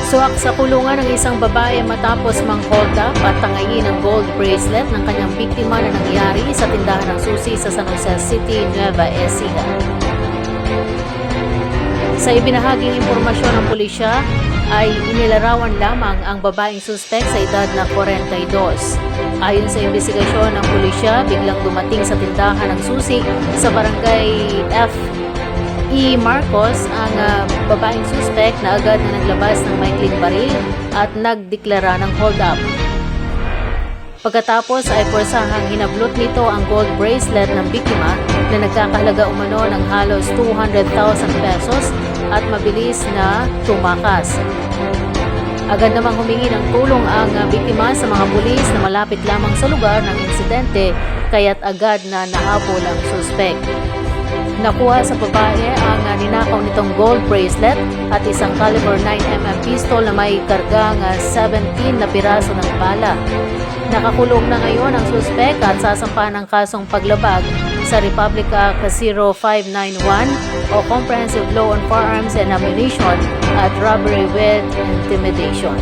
Suwak sa kulungan ng isang babae matapos mang-hold up at tangayin ang gold bracelet ng kanyang biktima na nangyari sa tindahan ng susi sa San Jose City, Nueva Ecija. Sa ibinahaging impormasyon ng pulisya, ay inilarawan lamang ang babaeng suspek sa edad na 42. Ayon sa investigasyon ng pulisya, biglang dumating sa tindahan ng susi sa barangay F. E. Marcos ang babaeng suspek na agad na naglabas ng maikling baril at nagdeklara ng hold up. Pagkatapos ay puwersahang hinablot nito ang gold bracelet ng biktima na nagkakahalaga umano ng halos 200,000 pesos at mabilis na tumakas. Agad namang humingi ng tulong ang biktima sa mga pulis na malapit lamang sa lugar ng insidente, kaya't agad na nahabol ang suspek. Nakuha sa babae ang ninakaw nitong gold bracelet at isang caliber 9mm pistol na may kargang 17 na piraso ng bala. Nakakulong na ngayon ang suspek at sasampahan ng kasong paglabag sa Republic Act 0591 o Comprehensive Law on Firearms and Ammunition at Robbery with Intimidation.